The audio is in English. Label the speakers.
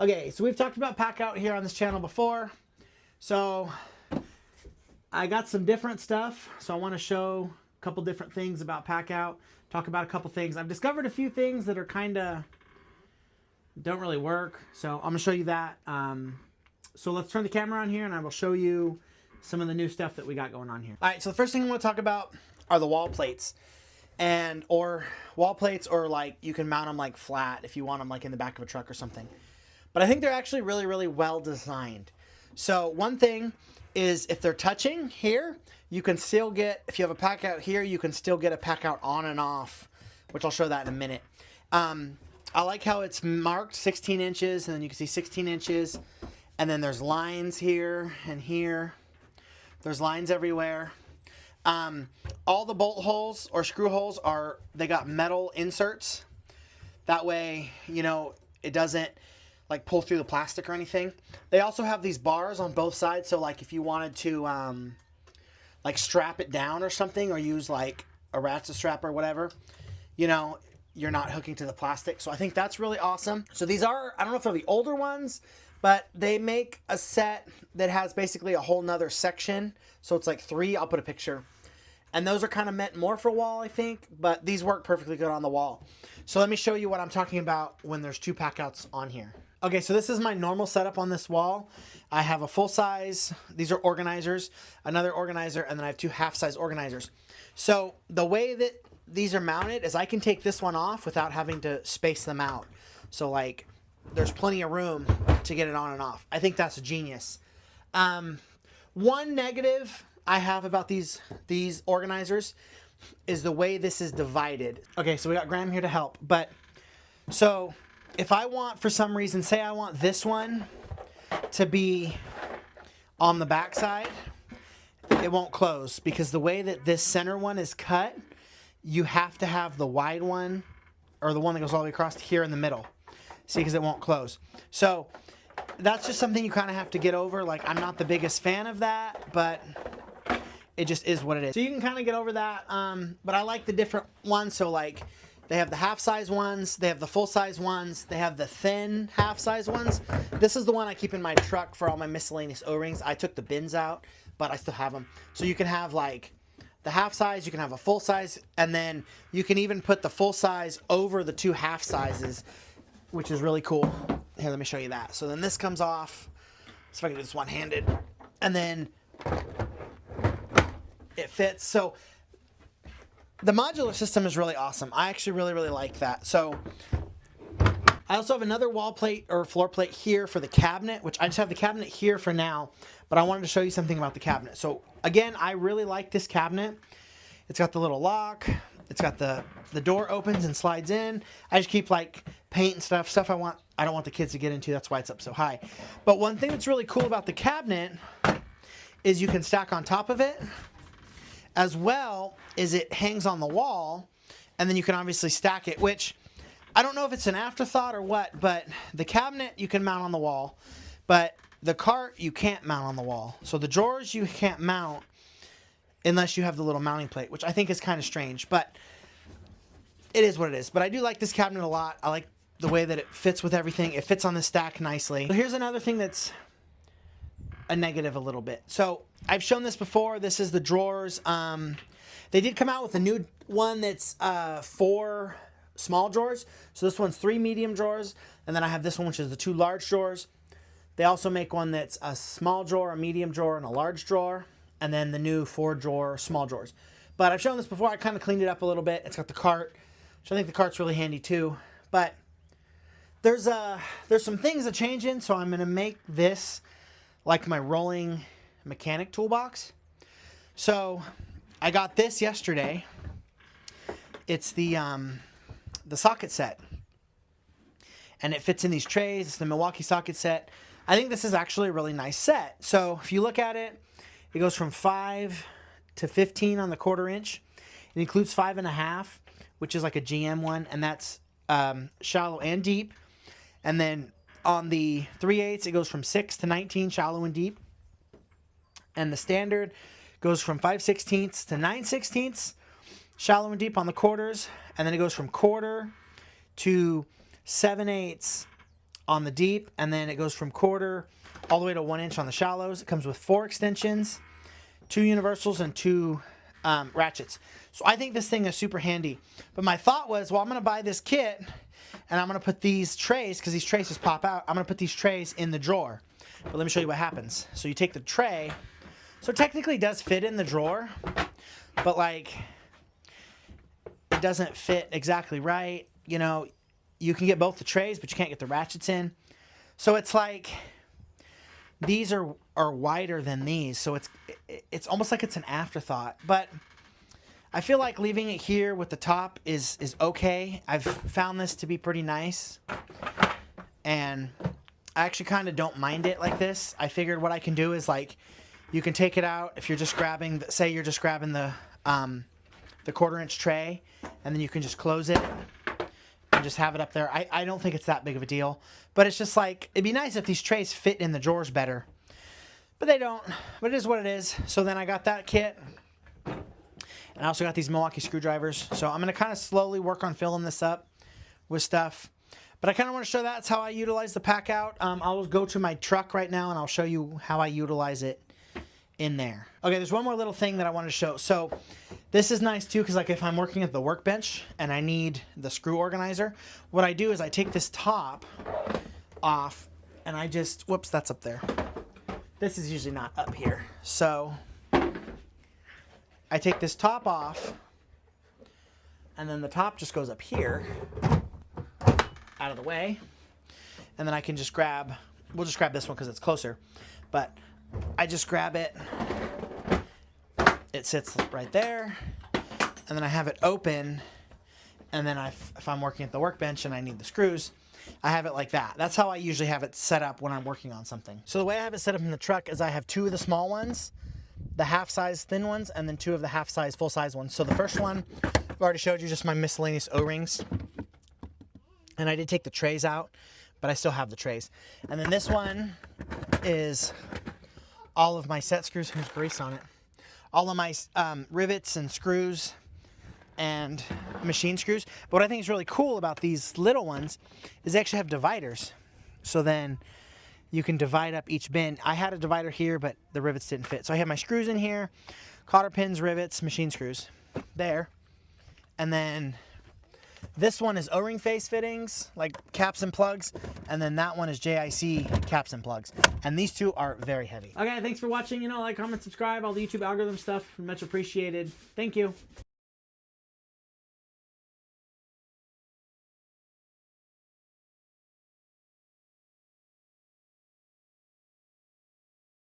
Speaker 1: Okay, so we've talked about Packout here on this channel before. So I got some different stuff. So I want to show a couple different things about Packout. Talk about a couple things. I've discovered a few things that are kind of don't really work. So I'm going to show you that. So let's turn the camera on here and I will show you some of the new stuff that we got going on here. All right, so the first thing I want to talk about are the wall plates. Or wall plates, or like you can mount them like flat if you want them like in the back of a truck or something. But I think they're actually really, really well designed. So one thing is if they're touching here, you can still get, if you have a Packout here, you can still get a Packout on and off, which I'll show that in a minute. I like how it's marked 16 inches, and then you can see 16 inches. And then there's lines here and here. There's lines everywhere. All the bolt holes or screw holes they got metal inserts. That way, you know, it doesn't like pull through the plastic or anything. They also have these bars on both sides. So like if you wanted to, like strap it down or something, or use like a ratchet strap or whatever, you know, you're not hooking to the plastic. So I think that's really awesome. So these are, I don't know if they're the older ones, but they make a set that has basically a whole nother section. So it's like 3, I'll put a picture. And those are kind of meant more for wall, I think, but these work perfectly good on the wall. So let me show you what I'm talking about when there's 2 Packouts on here. Okay, so this is my normal setup on this wall. I have a full size, these are organizers, another organizer, and then I have 2 half-size organizers. So the way that these are mounted is I can take this one off without having to space them out. So like there's plenty of room to get it on and off. I think that's genius. One negative I have about these organizers is the way this is divided. Okay, so we got Graham here to help. But so if I want, for some reason, say I want this one to be on the back side, it won't close because the way that this center one is cut, you have to have the wide one or the one that goes all the way across here in the middle. See, because it won't close. So that's just something you kind of have to get over. Like, I'm not the biggest fan of that, but it just is what it is. So you can kind of get over that. But I like the different ones. So like they have the half-size ones, they have the full-size ones, they have the thin half-size ones. This is the one I keep in my truck for all my miscellaneous O-rings. I took the bins out, but I still have them. So you can have like the half-size, you can have a full-size, and then you can even put the full-size over the 2 half-sizes, which is really cool. Here, let me show you that. So then this comes off. So if I can do this one-handed. And then it fits. So the modular system is really awesome. I actually really, really like that. So I also have another wall plate or floor plate here for the cabinet, which I just have the cabinet here for now, but I wanted to show you something about the cabinet. So again, I really like this cabinet. It's got the little lock. It's got the door opens and slides in. I just keep like paint and stuff I don't want the kids to get into. That's why it's up so high. But one thing that's really cool about the cabinet is you can stack on top of it, as well as it hangs on the wall, and then you can obviously stack it, which I don't know if it's an afterthought or what, but the cabinet you can mount on the wall, but the cart you can't mount on the wall. So the drawers you can't mount unless you have the little mounting plate, which I think is kind of strange, but it is what it is. But I do like this cabinet a lot. I like the way that it fits with everything. It fits on the stack nicely. So here's another thing that's a negative a little bit. So I've shown this before. This is the drawers. They did come out with a new one that's 4 small drawers. So this one's 3 medium drawers, and then I have this one, which is the 2 large drawers. They also make one that's a small drawer, a medium drawer, and a large drawer, and then the new 4 drawer small drawers. But I've shown this before. I kind of cleaned it up a little bit. It's got the cart, which I think the cart's really handy too. But there's some things that change in, so I'm going to make this like my rolling mechanic toolbox. So I got this yesterday. It's the socket set, and it fits in these trays. It's the Milwaukee socket set. I think this is actually a really nice set. So if you look at it, it goes from 5 to 15 on the 1/4 inch. It includes 5.5, which is like a GM one, and that's shallow and deep. And then on the 3/8, it goes from 6 to 19, shallow and deep. And the standard goes from 5/16 to 9/16, shallow and deep on the quarters. And then it goes from 1/4 to 7/8 on the deep, and then it goes from quarter all the way to 1 inch on the shallows. It comes with 4 extensions, 2 universals, and 2 ratchets. So I think this thing is super handy. But my thought was, well, I'm going to buy this kit, and I'm going to put these trays, because these trays just pop out, I'm going to put these trays in the drawer. But let me show you what happens. So you take the tray, so it technically does fit in the drawer, but like, it doesn't fit exactly right. You know, you can get both the trays, but you can't get the ratchets in. So it's like, these are wider than these, so it's almost like it's an afterthought. But I feel like leaving it here with the top is okay. I've found this to be pretty nice, and I actually kind of don't mind it like this. I figured what I can do is, like, you can take it out if you're just grabbing, say you're just grabbing the 1/4 inch tray, and then you can just close it and just have it up there. I don't think it's that big of a deal, but it's just like, it'd be nice if these trays fit in the drawers better, but they don't. But it is what it is. So then I got that kit, and I also got these Milwaukee screwdrivers. So I'm going to kind of slowly work on filling this up with stuff, but I kind of want to show that's how I utilize the Packout. I'll go to my truck right now, and I'll show you how I utilize it in there. Okay, there's one more little thing that I wanted to show. So this is nice too, because like if I'm working at the workbench and I need the screw organizer, what I do is I take this top off, and I just, whoops, that's up there. This is usually not up here. So I take this top off, and then the top just goes up here, out of the way, and then I can just grab, we'll just grab this one because it's closer, but I just grab it, it sits right there, and then I have it open, and then if I'm working at the workbench and I need the screws, I have it like that. That's how I usually have it set up when I'm working on something. So the way I have it set up in the truck is I have 2 of the small ones, the half-size thin ones, and then 2 of the half-size full-size ones. So the first one, I've already showed you, just my miscellaneous O-rings, and I did take the trays out, but I still have the trays. And then this one is all of my set screws. There's grease on it. All of my rivets and screws and machine screws. But what I think is really cool about these little ones is they actually have dividers. So then you can divide up each bin. I had a divider here, but the rivets didn't fit. So I have my screws in here, cotter pins, rivets, machine screws there. And then this one is O-ring face fittings, like caps and plugs, and then that one is JIC caps and plugs. And these 2 are very heavy. Okay, thanks for watching. You know, like, comment, subscribe, all the YouTube algorithm stuff. Much appreciated. Thank you.